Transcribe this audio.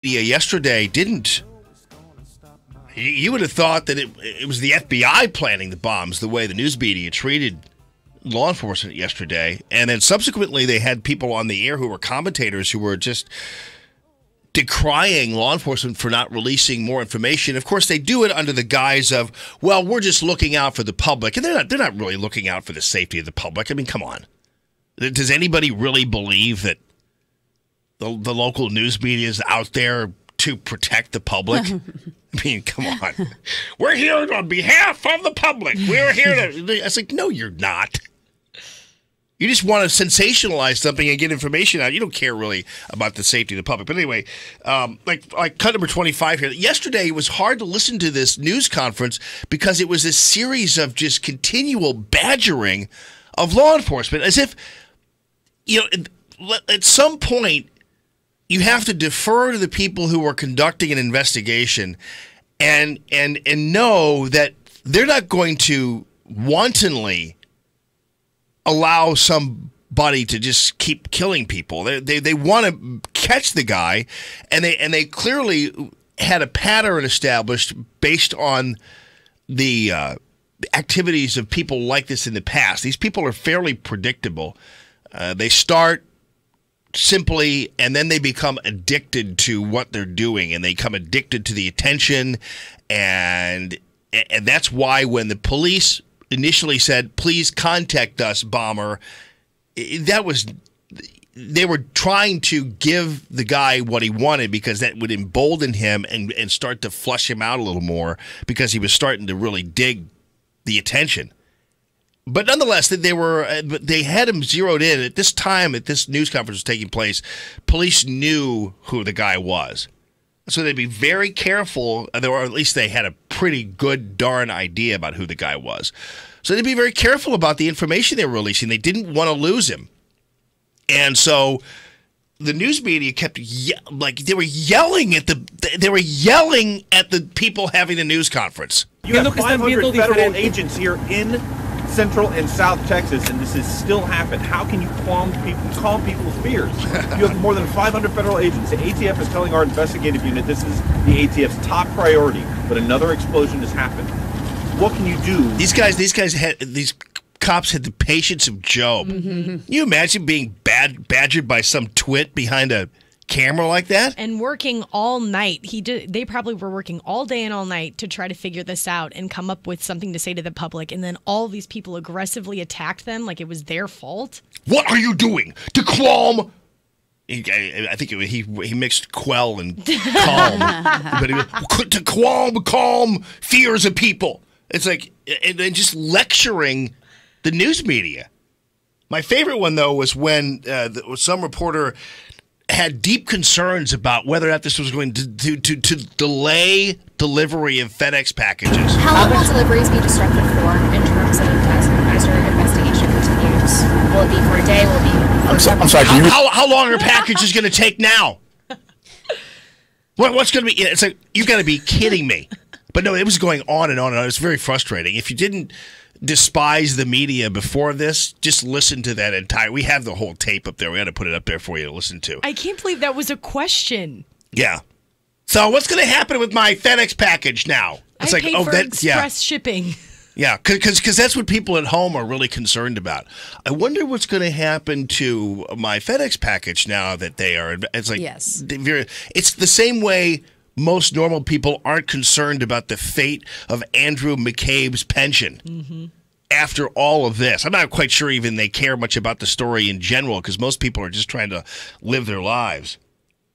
yesterday didn't. You would have thought that it was the FBI planning the bombs, the way the news media treated law enforcement yesterday. And then subsequently they had people on the air who were commentators who were just decrying law enforcement for not releasing more information. Of course, they do it under the guise of, well, we're just looking out for the public. And they're not really looking out for the safety of the public. I mean, come on. Does anybody really believe that the local news media is out there to protect the public? I mean, come on. We're here on behalf of the public. We're here to... It's like, no, you're not. You just want to sensationalize something and get information out. You don't care really about the safety of the public. But anyway, like cut number 25 here. Yesterday, it was hard to listen to this news conference because it was a series of just continual badgering of law enforcement. As if, at some point, you have to defer to the people who are conducting an investigation and know that they're not going to wantonly allow somebody to just keep killing people. They want to catch the guy, and they clearly had a pattern established based on the activities of people like this in the past. These people are fairly predictable. They start simply, and then they become addicted to what they're doing, and they become addicted to the attention, and that's why when the police initially said, please contact us, bomber, they were trying to give the guy what he wanted because that would embolden him and start to flush him out a little more because he was starting to really dig the attention. But nonetheless, they had him zeroed in. At this time, at this news conference was taking place, police knew who the guy was. So they'd be very careful, or at least they had a pretty good darn idea about who the guy was. So they'd be very careful about the information they were releasing. They didn't want to lose him. And so the news media kept they were yelling at the people having the news conference. You have 500 federal agents here in Central and South Texas, and this has still happened. How can you calm people's fears? You have more than 500 federal agents. The ATF is telling our investigative unit this is the ATF's top priority, but another explosion has happened. What can you do? These cops had the patience of Job. Mm-hmm. Can you imagine being badgered by some twit behind a camera like that? And working all night. They probably were working all day and all night to try to figure this out and come up with something to say to the public. And then all these people aggressively attacked them like it was their fault. What are you doing to calm? I think he mixed quell and calm. But he was, to calm fears of people. It's like, and just lecturing the news media. My favorite one, though, was when some reporter had deep concerns about whether or not this was going to delay delivery of FedEx packages. How long will deliveries be disrupted for in terms of as your investigation continues? Will it be for a day? Will it be? I'm sorry. How long are packages going to take now? What's going to be? It's like, you've got to be kidding me. But no, it was going on and on and on. It was very frustrating. If you didn't despise the media before this, just listen to that entire... We have the whole tape up there. We got to put it up there for you to listen to. I can't believe that was a question. Yeah. So what's going to happen with my FedEx package now? It's I paid for express shipping. Yeah, because that's what people at home are really concerned about. I wonder what's going to happen to my FedEx package now that they are... It's like... Yes. It's the same way most normal people aren't concerned about the fate of Andrew McCabe's pension. Mm-hmm. After all of this. I'm not quite sure even they care much about the story in general because most people are just trying to live their lives.